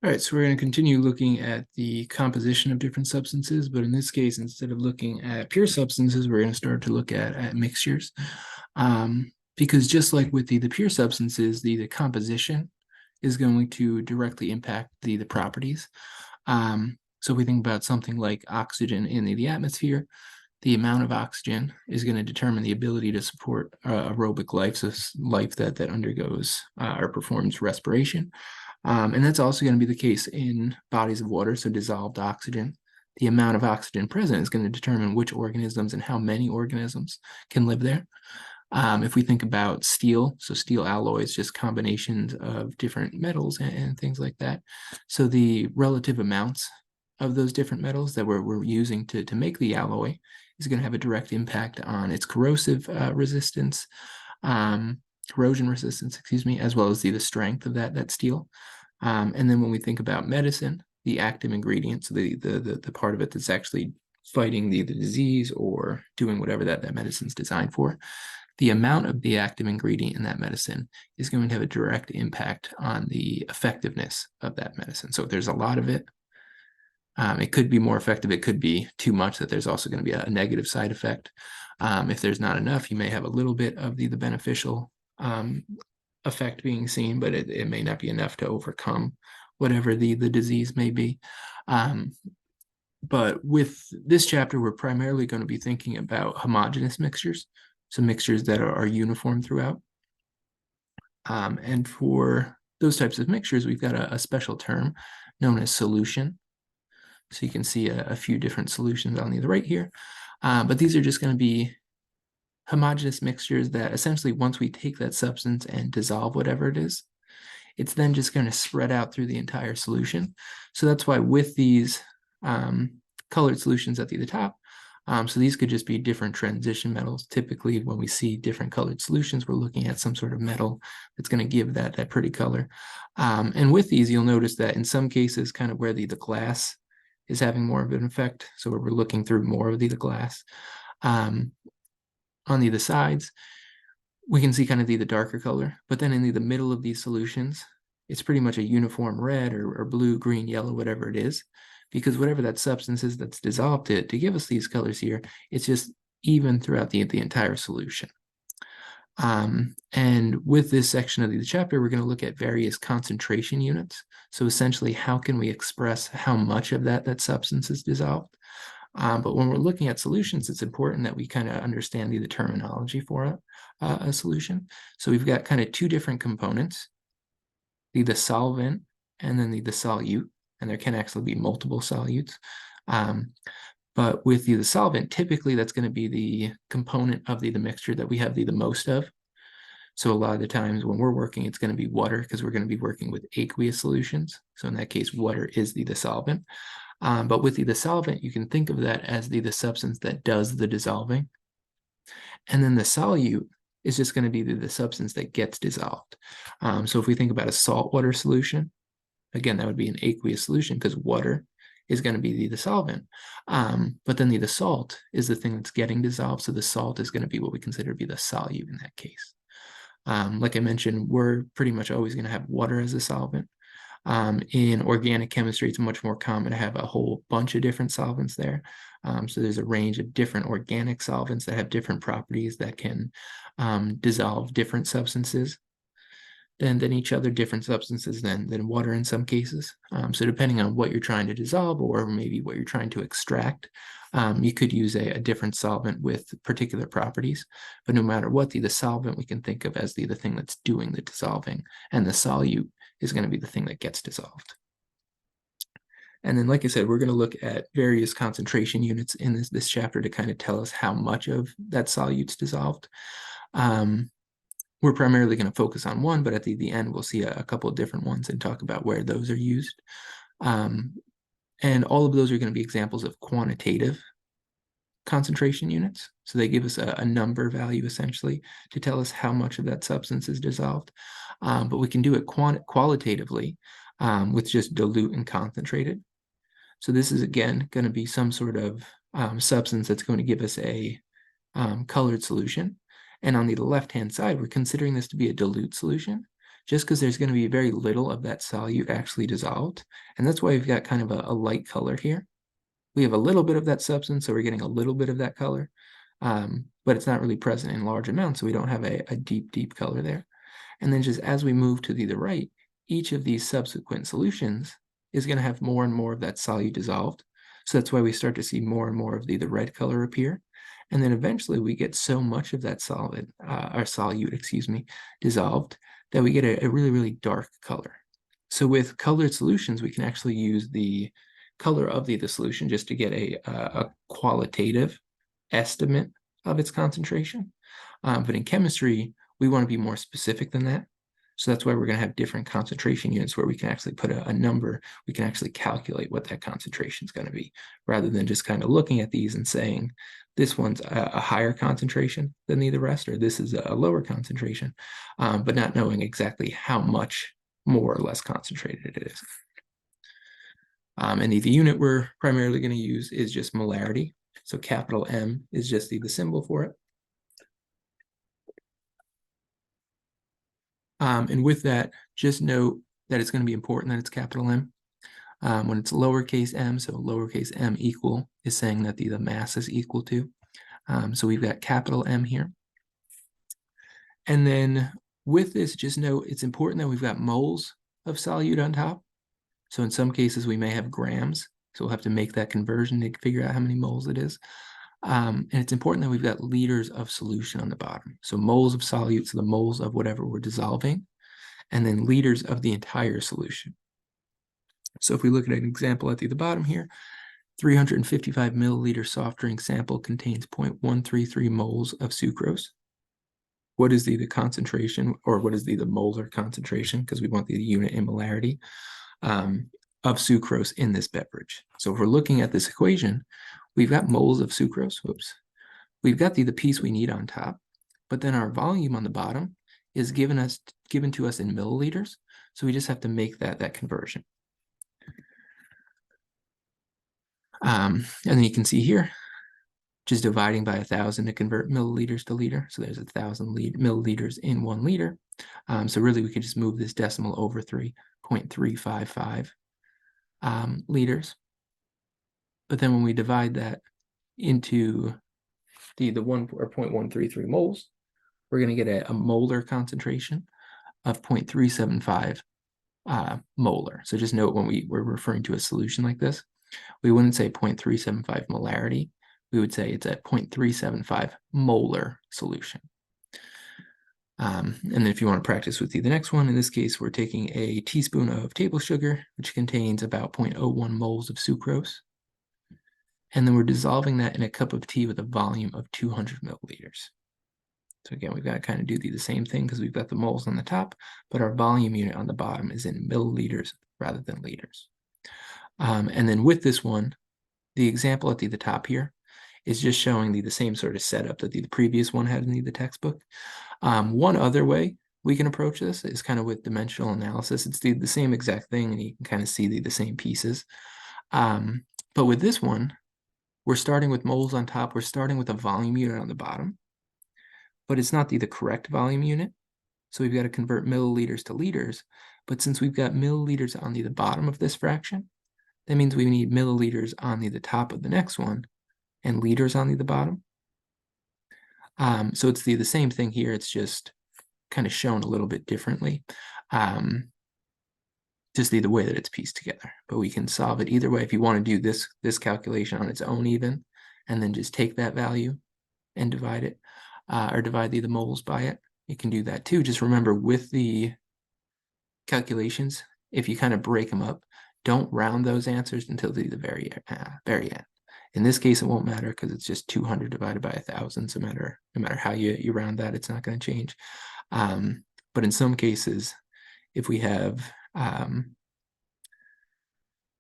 All right, so we're going to continue looking at the composition of different substances, but in this case, instead of looking at pure substances, we're going to start to look at mixtures. Because just like with the pure substances, the composition is going to directly impact the properties. So if we think about something like oxygen in the atmosphere, the amount of oxygen is going to determine the ability to support aerobic life, so life that undergoes or performs respiration. And that's also going to be the case in bodies of water, so dissolved oxygen. The amount of oxygen present is going to determine which organisms and how many organisms can live there. If we think about steel, so steel alloys, just combinations of different metals and things like that. So the relative amounts of those different metals that we're using to make the alloy is going to have a direct impact on its corrosive resistance, corrosion resistance, excuse me, as well as the strength of that steel. And then when we think about medicine, the active ingredient, so the part of it that's actually fighting the disease or doing whatever that medicine's designed for, the amount of the active ingredient in that medicine is going to have a direct impact on the effectiveness of that medicine. So if there's a lot of it, it could be more effective. It could be too much, that there's also going to be a negative side effect. If there's not enough, you may have a little bit of the beneficial effect being seen, but it may not be enough to overcome whatever the disease may be. But with this chapter, we're primarily going to be thinking about homogeneous mixtures, so mixtures that are uniform throughout. And for those types of mixtures, we've got a special term known as solution. So you can see a few different solutions on the right here. But these are just going to be homogeneous mixtures that essentially, once we take that substance and dissolve whatever it is, it's then just going to spread out through the entire solution. So that's why with these colored solutions at the top, so these could just be different transition metals. Typically, when we see different colored solutions, we're looking at some sort of metal that's going to give that pretty color. And with these, you'll notice that in some cases, kind of where the glass is having more of an effect, so where we're looking through more of the glass. On the sides, we can see kind of the darker color, but then in the middle of these solutions, it's pretty much a uniform red or blue, green, yellow, whatever it is, because whatever that substance is that's dissolved to give us these colors here, it's just even throughout the entire solution. And with this section of the chapter, we're going to look at various concentration units. So essentially, how can we express how much of that substance is dissolved? But when we're looking at solutions, it's important that we kind of understand the terminology for a solution. So we've got kind of two different components, the solvent and then the solute, and there can actually be multiple solutes. But with the solvent, typically that's going to be the component of the mixture that we have the most of. So a lot of the times when we're working, it's going to be water, because we're going to be working with aqueous solutions. So in that case, water is the solvent. But with the solvent, you can think of that as the substance that does the dissolving. And then the solute is just going to be the substance that gets dissolved. So if we think about a saltwater solution, again, that would be an aqueous solution because water is going to be the solvent. But then the salt is the thing that's getting dissolved. So the salt is going to be what we consider to be the solute in that case. Like I mentioned, we're pretty much always going to have water as a solvent. In organic chemistry, it's much more common to have a whole bunch of different solvents there. So there's a range of different organic solvents that have different properties that can dissolve different substances than each other, different substances than water in some cases. So depending on what you're trying to dissolve or maybe what you're trying to extract, you could use a different solvent with particular properties. But no matter what, the solvent we can think of as the thing that's doing the dissolving, and the solute is going to be the thing that gets dissolved. And then, like I said, we're going to look at various concentration units in this chapter to kind of tell us how much of that solute's dissolved. We're primarily going to focus on one, but at the end, we'll see a couple of different ones and talk about where those are used. And all of those are going to be examples of quantitative concentration units. So they give us a number value, essentially, to tell us how much of that substance is dissolved. But we can do it qualitatively with just dilute and concentrated. So this is, again, going to be some sort of substance that's going to give us a colored solution. And on the left-hand side, we're considering this to be a dilute solution just because there's going to be very little of that solute actually dissolved. And that's why we've got kind of a light color here. We have a little bit of that substance, so we're getting a little bit of that color, but it's not really present in large amounts, so we don't have a deep, deep color there. And then just as we move to the right, each of these subsequent solutions is going to have more and more of that solute dissolved. So that's why we start to see more and more of the red color appear. And then eventually we get so much of that solid, or solute, excuse me, dissolved that we get a really, really dark color. So with colored solutions, we can actually use the color of the solution just to get a qualitative estimate of its concentration. But in chemistry, we want to be more specific than that. So that's why we're going to have different concentration units where we can actually put a number, we can actually calculate what that concentration is going to be, rather than just kind of looking at these and saying, this one's a higher concentration than the rest, or this is a lower concentration, but not knowing exactly how much more or less concentrated it is. And the unit we're primarily going to use is just molarity. So capital M is just the symbol for it. And with that, just note that it's going to be important that it's capital M. When it's lowercase m, so lowercase m equal is saying that the mass is equal to. So we've got capital M here. And then with this, just note it's important that we've got moles of solute on top. So in some cases, we may have grams. So we'll have to make that conversion to figure out how many moles it is. And it's important that we've got liters of solution on the bottom. So moles of solute, so the moles of whatever we're dissolving, and then liters of the entire solution. So if we look at an example at the bottom here, 355 milliliter soft drink sample contains 0.133 moles of sucrose. What is the concentration, or what is the molar concentration, because we want the unit in molarity, of sucrose in this beverage? So if we're looking at this equation, we've got moles of sucrose. Whoops. We've got the piece we need on top, but then our volume on the bottom is given to us in milliliters. So we just have to make that conversion. And then you can see here, just dividing by 1,000 to convert milliliters to liter. So there's 1,000 milliliters in 1 liter. So really, we could just move this decimal over 3.355 liters. But then when we divide that into the 0.133 moles, we're going to get a molar concentration of 0.375 molar. So just note when we're referring to a solution like this, we wouldn't say 0.375 molarity. We would say it's a 0.375 molar solution. And then if you want to practice with the next one, in this case, we're taking a teaspoon of table sugar, which contains about 0.01 moles of sucrose. And then we're dissolving that in a cup of tea with a volume of 200 milliliters. So again, we've got to kind of do the same thing because we've got the moles on the top, but our volume unit on the bottom is in milliliters rather than liters. And then with this one, the example at the top here is just showing the same sort of setup that the previous one had in the textbook. One other way we can approach this is kind of with dimensional analysis. It's the same exact thing, and you can kind of see the same pieces. But with this one, we're starting with moles on top. We're starting with a volume unit on the bottom, but it's not the correct volume unit. So we've got to convert milliliters to liters. But since we've got milliliters on the bottom of this fraction, that means we need milliliters on the top of the next one and liters on the bottom. So it's the same thing here. It's just kind of shown a little bit differently. Just the way that it's pieced together. But we can solve it either way. If you want to do this calculation on its own even, and then just take that value and divide it, or divide the moles by it, you can do that too. Just remember with the calculations, if you kind of break them up, don't round those answers until the very end. In this case, it won't matter because it's just 200 divided by 1,000. So no matter how you round that, it's not going to change. But in some cases, if we have,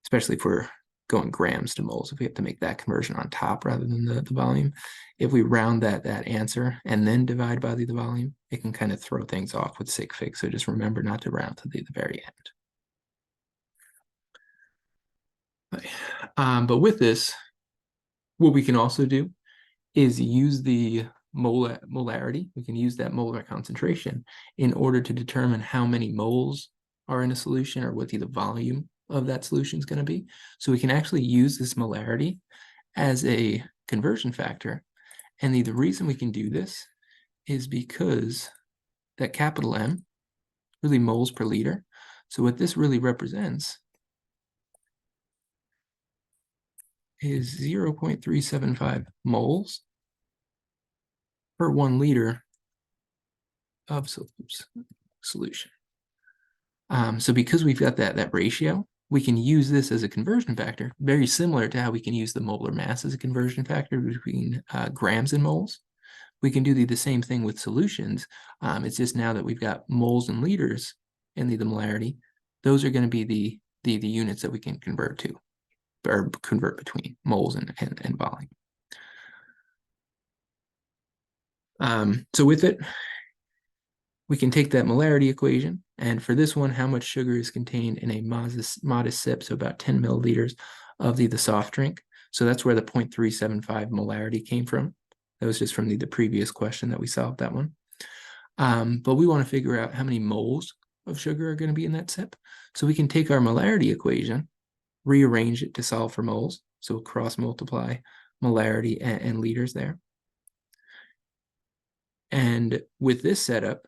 especially if we're going grams to moles, if we have to make that conversion on top rather than the volume, if we round that answer and then divide by the volume, it can kind of throw things off with sig fig. So just remember not to round to the very end. But with this, what we can also do is use the molarity. We can use that molar concentration in order to determine how many moles are in a solution or what the volume of that solution is going to be. So we can actually use this molarity as a conversion factor. And the reason we can do this is because that capital M, really moles per liter. So what this really represents is 0.375 moles per 1 liter of solution. So because we've got that ratio, we can use this as a conversion factor, very similar to how we can use the molar mass as a conversion factor between grams and moles. We can do the same thing with solutions. It's just now that we've got moles and liters in the molarity, those are going to be the units that we can convert to, or convert between moles and volume. So with it, we can take that molarity equation, and for this one, how much sugar is contained in a modest sip, so about 10 milliliters of the soft drink. So that's where the 0.375 molarity came from. That was just from the previous question that we solved that one. But we want to figure out how many moles of sugar are going to be in that sip. So we can take our molarity equation, rearrange it to solve for moles. So we'll cross multiply molarity and liters there. And with this setup,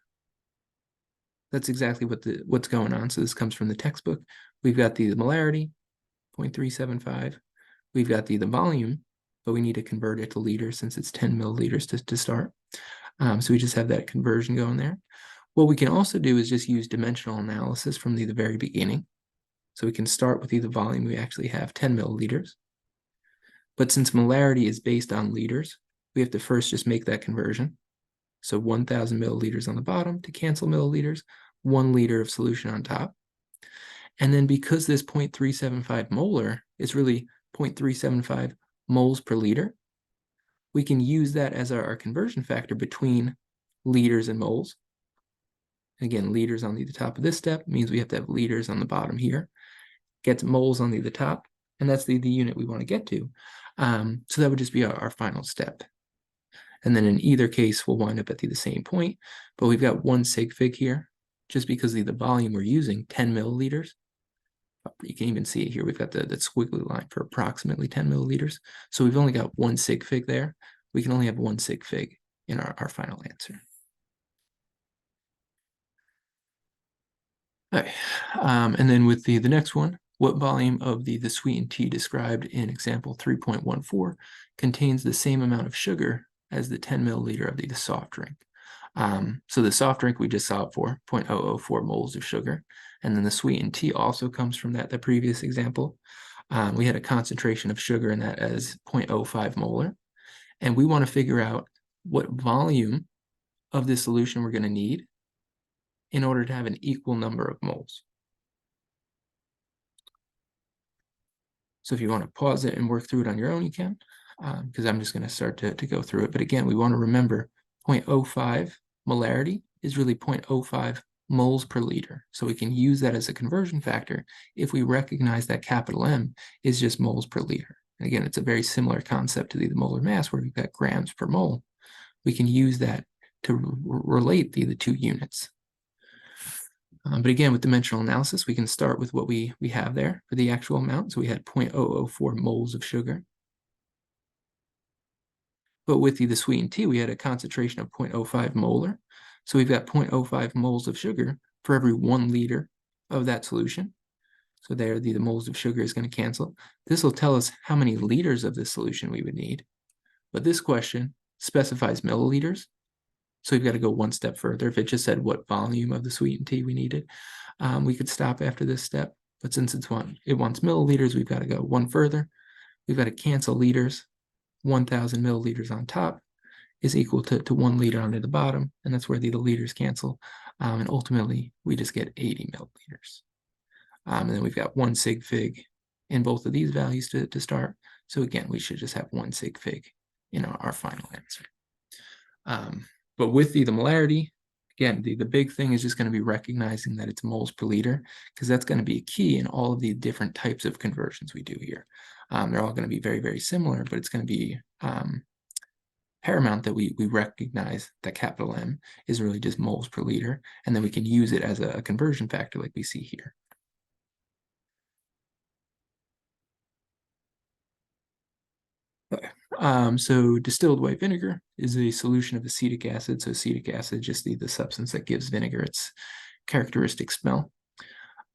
that's exactly what's going on. So this comes from the textbook. We've got the molarity, 0.375. We've got the volume, but we need to convert it to liters since it's 10 milliliters to start. So we just have that conversion going there. What we can also do is just use dimensional analysis from the very beginning. So we can start with the volume. We actually have 10 milliliters. But since molarity is based on liters, we have to first just make that conversion. So 1,000 milliliters on the bottom to cancel milliliters, 1 liter of solution on top. And then because this 0.375 molar is really 0.375 moles per liter, we can use that as our conversion factor between liters and moles. Again, liters on the top of this step means we have to have liters on the bottom here. Gets moles on the top, and that's the unit we want to get to. So that would just be our final step. And then in either case, we'll wind up at the same point, but we've got 1 sig fig here, just because the volume we're using, 10 milliliters. You can even see it here. We've got that squiggly line for approximately 10 milliliters. So we've only got 1 sig fig there. We can only have 1 sig fig in our final answer. Okay. And then with the next one, what volume of the sweetened tea described in example 3.14 contains the same amount of sugar as the 10 milliliter of the soft drink? So the soft drink we just solved for, 0.004 moles of sugar. And then the sweetened tea also comes from the previous example. We had a concentration of sugar in that as 0.05 molar. And we want to figure out what volume of this solution we're going to need in order to have an equal number of moles. So if you want to pause it and work through it on your own, you can, because I'm just going to start to go through it. But again, we want to remember 0.05 molarity is really 0.05 moles per liter. So we can use that as a conversion factor if we recognize that capital M is just moles per liter. And again, it's a very similar concept to the molar mass where we've got grams per mole. We can use that to relate the two units. But again, with dimensional analysis, we can start with what we have there for the actual amount. So we had 0.004 moles of sugar. But with the sweetened tea, we had a concentration of 0.05 molar. So we've got 0.05 moles of sugar for every 1 liter of that solution. So there, the moles of sugar is going to cancel. This will tell us how many liters of this solution we would need. But this question specifies milliliters. So we've got to go 1 step further. If it just said what volume of the sweetened tea we needed, we could stop after this step. But since it wants milliliters, we've got to go 1 further. We've got to cancel liters. 1,000 milliliters on top is equal to 1 liter onto the bottom, and that's where the liters cancel. And ultimately, we just get 80 milliliters. And then we've got 1 sig fig in both of these values to start. So again, we should just have 1 sig fig in our final answer. But with the molarity, again, the big thing is just going to be recognizing that it's moles per liter, because that's going to be a key in all of the different types of conversions we do here. They're all going to be very, very similar, but it's going to be paramount that we recognize that capital M is really just moles per liter, and then we can use it as a conversion factor like we see here. Okay. So distilled white vinegar is a solution of acetic acid. So acetic acid, just the substance that gives vinegar its characteristic smell.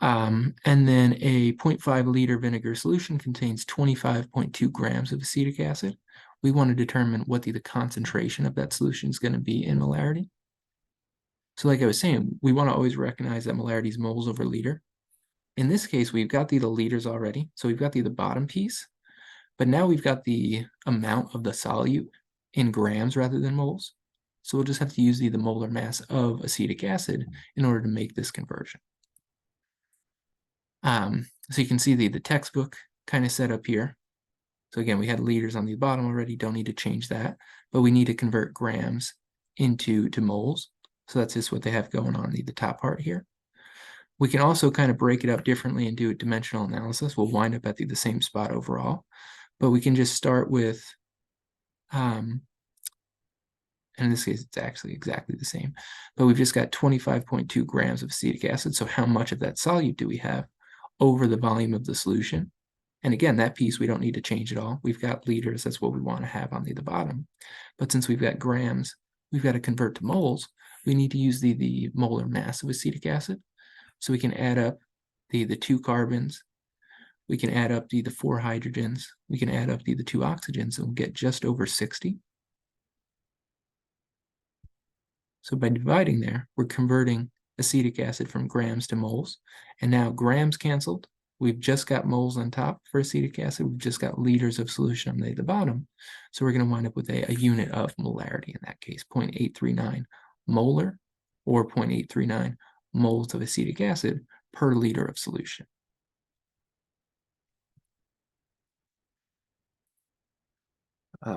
And then a 0.5 liter vinegar solution contains 25.2 grams of acetic acid. We want to determine what the concentration of that solution is going to be in molarity. So like I was saying, we want to always recognize that molarity is moles over liter. In this case, we've got the liters already. So we've got the bottom piece, but now we've got the amount of the solute in grams rather than moles. So we'll just have to use the molar mass of acetic acid in order to make this conversion. So you can see the textbook kind of set up here. So again, we had liters on the bottom already, don't need to change that, but we need to convert grams into moles. So that's just what they have going on the top part here. We can also kind of break it up differently and do a dimensional analysis. We'll wind up at the same spot overall, but we can just start with, and in this case, it's actually exactly the same, but we've just got 25.2 grams of acetic acid. So how much of that solute do we have over the volume of the solution? And again, that piece, we don't need to change at all. We've got liters, that's what we want to have on the bottom. But since we've got grams, we've got to convert to moles. We need to use the molar mass of acetic acid. So we can add up the 2 carbons. We can add up the 4 hydrogens. We can add up the 2 oxygens, and we'll get just over 60. So by dividing there, we're converting acetic acid from grams to moles. And now grams canceled. We've just got moles on top for acetic acid. We've just got liters of solution on the bottom. So we're going to wind up with a unit of molarity in that case, 0.839 molar or 0.839 moles of acetic acid per liter of solution.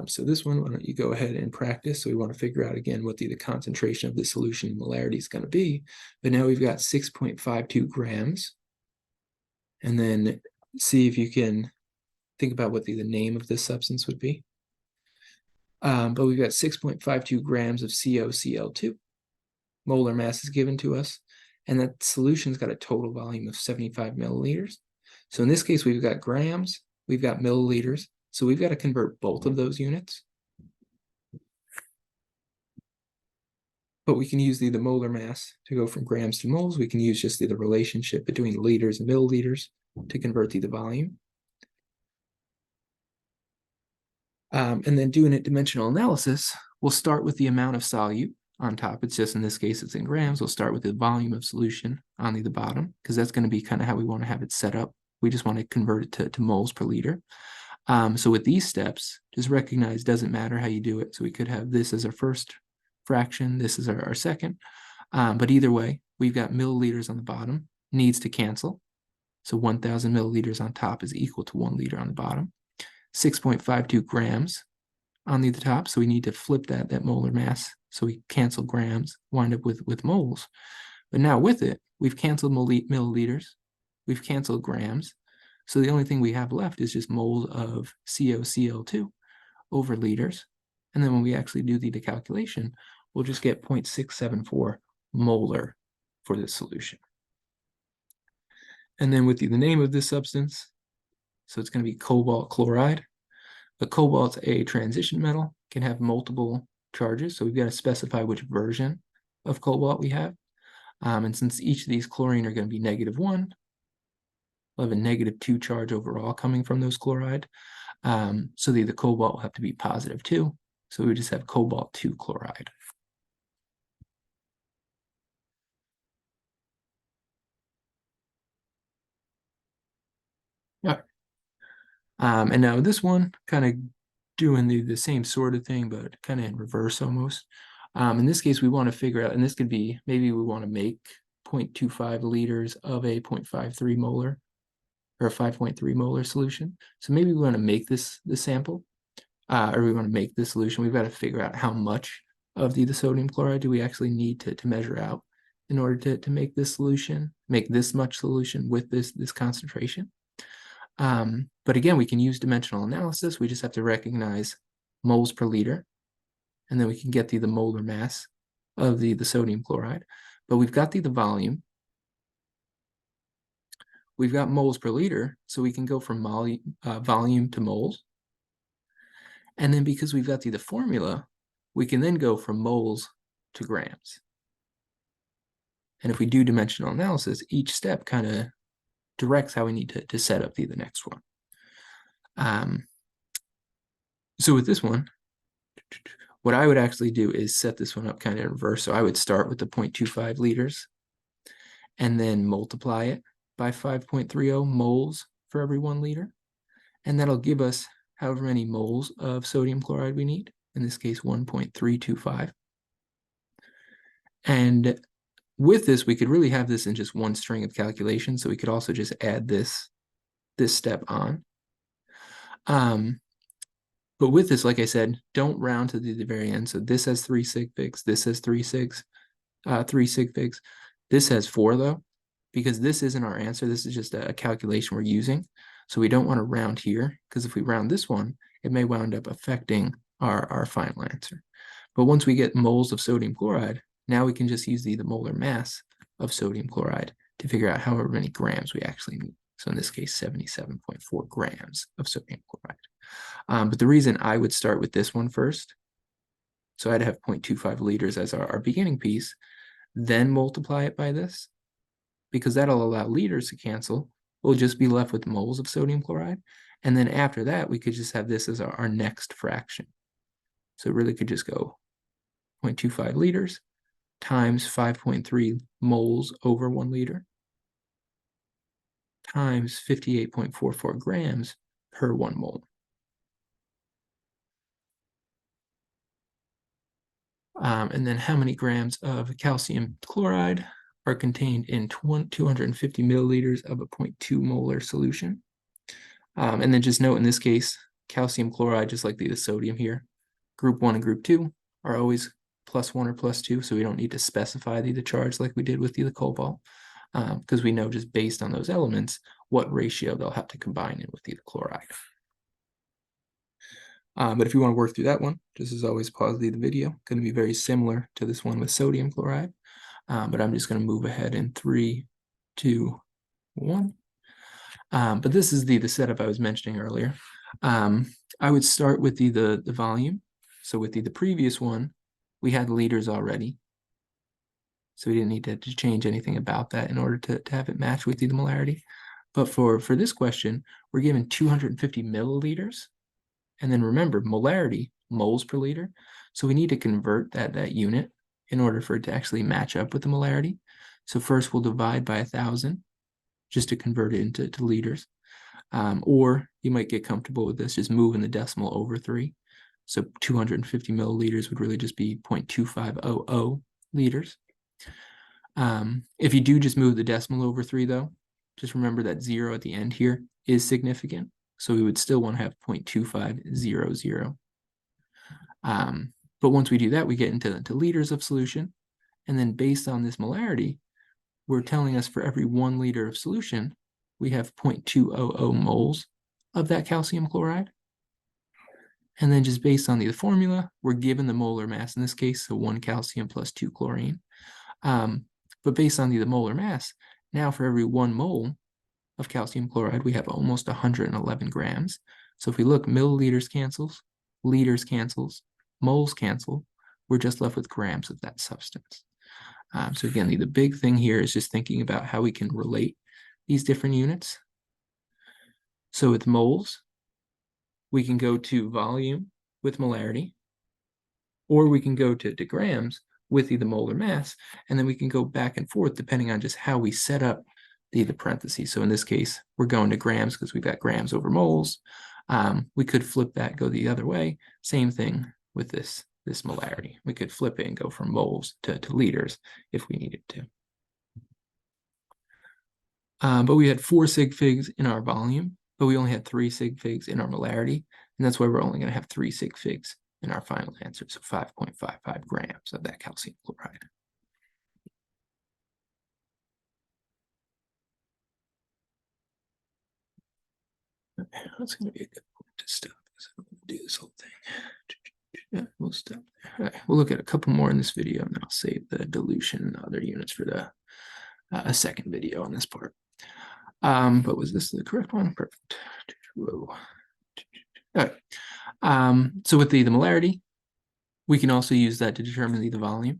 So this one, why don't you go ahead and practice? So we want to figure out again what the concentration of the solution in molarity is going to be. But now we've got 6.52 grams. And then see if you can think about what the name of this substance would be. But we've got 6.52 grams of CoCl2. Molar mass is given to us. And that solution's got a total volume of 75 milliliters. So in this case, we've got grams, we've got milliliters. So we've got to convert both of those units. But we can use the molar mass to go from grams to moles. We can use just the relationship between liters and milliliters to convert the volume. And then doing a dimensional analysis, we'll start with the amount of solute on top. It's just in this case, it's in grams. We'll start with the volume of solution on the bottom, because that's going to be kind of how we want to have it set up. We just want to convert it to moles per liter. So with these steps, just recognize doesn't matter how you do it. So we could have this as our first fraction, this is our second. But either way, we've got milliliters on the bottom, needs to cancel. So 1,000 milliliters on top is equal to 1 liter on the bottom. 6.52 grams on the top, so we need to flip that molar mass. So we cancel grams, wind up with moles. But now with it, we've canceled milliliters, we've canceled grams. So the only thing we have left is just moles of CoCl2 over liters. And then when we actually do the calculation, we'll just get 0.674 molar for this solution. And then with the name of this substance, so it's going to be cobalt chloride. But cobalt's a transition metal, can have multiple charges. So we've got to specify which version of cobalt we have. And since each of these chlorine are going to be -1, we'll have a -2 charge overall coming from those chloride. So the cobalt will have to be +2. So we just have cobalt 2 chloride. Yeah. And now this one, kind of doing the same sort of thing, but kind of in reverse almost. In this case, we want to figure out, and this could be, maybe we want to make 0.25 liters of a 0.53 molar or a 5.3 molar solution. So maybe we want to make this sample, or we want to make this solution. We've got to figure out how much of the sodium chloride do we actually need to measure out in order to make this solution, make this much solution with this concentration. But again, we can use dimensional analysis. We just have to recognize moles per liter. and then we can get the molar mass of the sodium chloride. But we've got the volume. We've got moles per liter, so we can go from volume to moles. And then because we've got the formula, we can then go from moles to grams. And if we do dimensional analysis, each step kind of directs how we need to set up the next one. So with this one, what I would actually do is set this one up kind of in reverse. So I would start with the 0.25 liters and then multiply it by 5.30 moles for every 1 liter. And that'll give us however many moles of sodium chloride we need, in this case 1.325. And with this, we could really have this in just one string of calculations, so we could also just add this step on. But with this, like I said, don't round to the very end. So this has 3 sig figs, this has 3 sig figs. This has 4 though, because this isn't our answer. This is just a calculation we're using. So we don't want to round here, because if we round this one, it may wound up affecting our final answer. But once we get moles of sodium chloride, now we can just use the molar mass of sodium chloride to figure out however many grams we actually need. So in this case, 77.4 grams of sodium chloride. But the reason I would start with this one first, so I'd have 0.25 liters as our beginning piece, then multiply it by this, because that'll allow liters to cancel. We'll just be left with moles of sodium chloride. And then after that, we could just have this as our next fraction. So it really could just go 0.25 liters times 5.3 moles over 1 liter times 58.44 grams per 1 mole. And then how many grams of calcium chloride are contained in 250 milliliters of a 0.2 molar solution. And then just note in this case, calcium chloride, just like the sodium here, group 1 and group 2 are always +1 or +2, so we don't need to specify the charge like we did with the cobalt, because we know just based on those elements what ratio they'll have to combine in with the chloride. But if you want to work through that one, just as always, pause the video. Going to be very similar to this one with sodium chloride, but I'm just going to move ahead in 3, 2, 1. But this is the setup I was mentioning earlier. I would start with the volume. So with the previous one, we had liters already. So we didn't need to change anything about that in order to have it match with the molarity. But for this question, we're given 250 milliliters. And then remember, molarity, moles per liter. So we need to convert that unit in order for it to actually match up with the molarity. So first we'll divide by 1,000 just to convert it into liters. Or you might get comfortable with this, just moving the decimal over 3. So 250 milliliters would really just be 0.2500 liters. If you do just move the decimal over 3 though, just remember that 0 at the end here is significant. So we would still want to have 0.2500. But once we do that, we get into liters of solution. And then based on this molarity, we're telling us for every 1 liter of solution, we have 0.200 moles of that calcium chloride. And then just based on the formula, we're given the molar mass in this case, so 1 calcium plus 2 chlorine. But based on the molar mass, now for every 1 mole of calcium chloride, we have almost 111 grams. So if we look, milliliters cancels, liters cancels, moles cancel, we're just left with grams of that substance. So again, the big thing here is just thinking about how we can relate these different units. So with moles, we can go to volume with molarity, or we can go to grams with the molar mass, and then we can go back and forth depending on just how we set up the parentheses. So in this case, we're going to grams because we've got grams over moles. We could flip that, go the other way. Same thing with this molarity. We could flip it and go from moles to liters if we needed to. But we had 4 sig figs in our volume, but we only had 3 sig figs in our molarity, and that's why we're only going to have 3 sig figs in our final answer, so 5.55 grams of that calcium chloride. That's going to be a good point to stop, because I'm going to do this whole thing. Yeah, we'll stop there. All right, we'll look at a couple more in this video, and then I'll save the dilution and other units for the a second video on this part. But was this the correct one? Perfect. Whoa. All right. So with the molarity, we can also use that to determine the volume.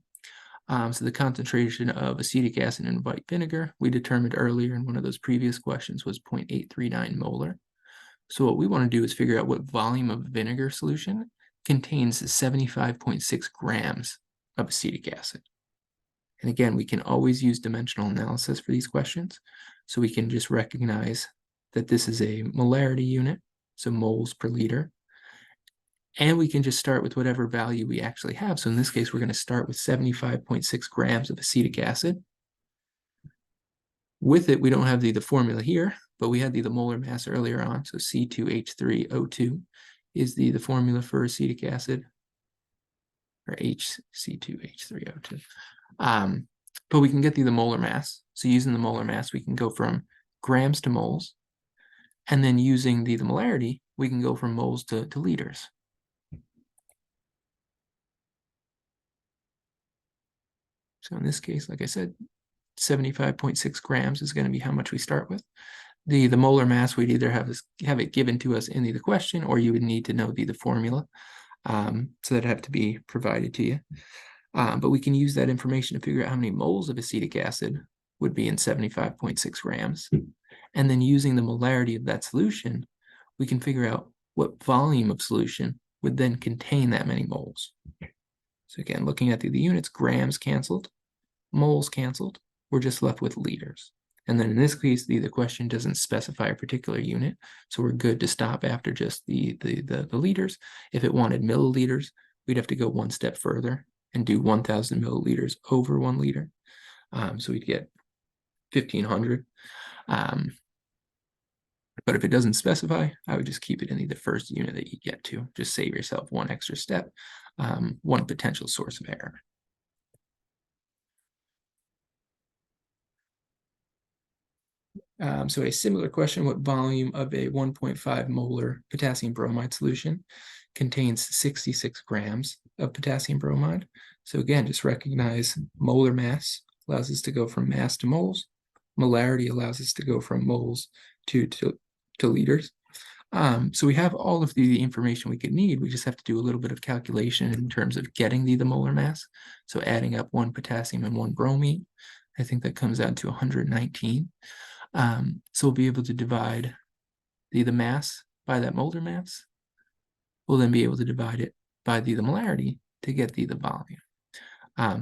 So the concentration of acetic acid in white vinegar, we determined earlier in one of those previous questions, was 0.839 molar. So what we want to do is figure out what volume of vinegar solution contains 75.6 grams of acetic acid. And again, we can always use dimensional analysis for these questions. So we can just recognize that this is a molarity unit, so moles per liter. And we can just start with whatever value we actually have. So in this case, we're going to start with 75.6 grams of acetic acid. With it, we don't have the formula here, but we had the molar mass earlier on. So C2H3O2 is the formula for acetic acid, or HC2H3O2. But we can get the molar mass. So using the molar mass, we can go from grams to moles. And then using the molarity, we can go from moles to liters. So in this case, like I said, 75.6 grams is going to be how much we start with. The molar mass, we'd either have it given to us in the question, or you would need to know the formula. So that'd have to be provided to you. But we can use that information to figure out how many moles of acetic acid would be in 75.6 grams. And then using the molarity of that solution, we can figure out what volume of solution would then contain that many moles. So again, looking at the units, grams canceled, moles canceled, we're just left with liters. And then in this case, the question doesn't specify a particular unit, so we're good to stop after just the liters. If it wanted milliliters, we'd have to go one step further and do 1,000 milliliters over 1 liter. So we'd get 1,500. But if it doesn't specify, I would just keep it in the first unit that you get to. Just save yourself one extra step, one potential source of error. So a similar question, what volume of a 1.5 molar potassium bromide solution contains 66 grams of potassium bromide? So again, just recognize molar mass allows us to go from mass to moles. Molarity allows us to go from moles to liters. So we have all of the information we could need. We just have to do a little bit of calculation in terms of getting the molar mass. So adding up 1 potassium and 1 bromine, I think that comes out to 119. So we'll be able to divide the mass by that molar mass. We'll then be able to divide it by the molarity to get the volume.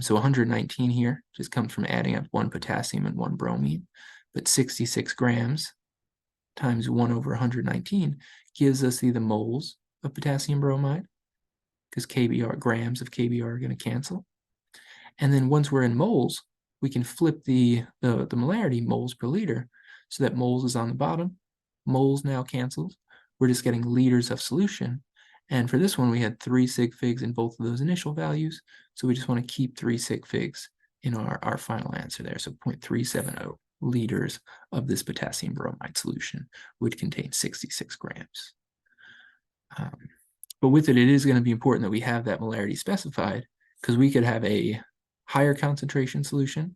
So 119 here just comes from adding up 1 potassium and 1 bromine, but 66 grams times 1 over 119 gives us the moles of potassium bromide, because grams of KBr are going to cancel. And then once we're in moles, we can flip the molarity, moles per liter, so that moles is on the bottom. Moles now cancels. We're just getting liters of solution. And for this one, we had 3 sig figs in both of those initial values. So we just want to keep 3 sig figs in our final answer there. So 0.370 liters of this potassium bromide solution would contain 66 grams. But with it, it is going to be important that we have that molarity specified, because we could have a higher concentration solution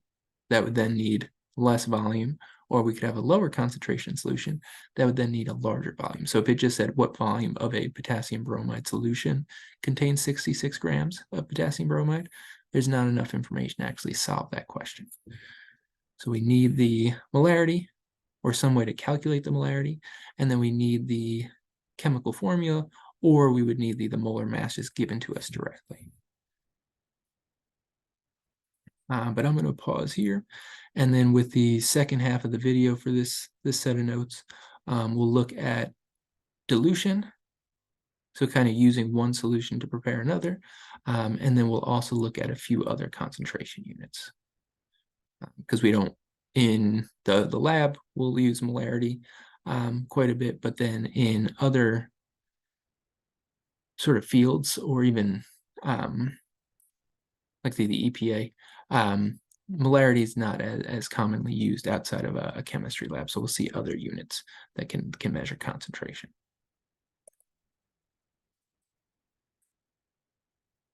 that would then need less volume, or we could have a lower concentration solution that would then need a larger volume. So if it just said what volume of a potassium bromide solution contains 66 grams of potassium bromide, there's not enough information to actually solve that question. So we need the molarity, or some way to calculate the molarity, and then we need the chemical formula, or we would need the molar masses given to us directly. But I'm going to pause here, and then with the second half of the video for this set of notes, we'll look at dilution, so kind of using one solution to prepare another, and then we'll also look at a few other concentration units, because we don't, in the lab, we'll use molarity quite a bit, but then in other sort of fields, or even like the EPA, molarity is not as commonly used outside of a chemistry lab. So we'll see other units that can measure concentration.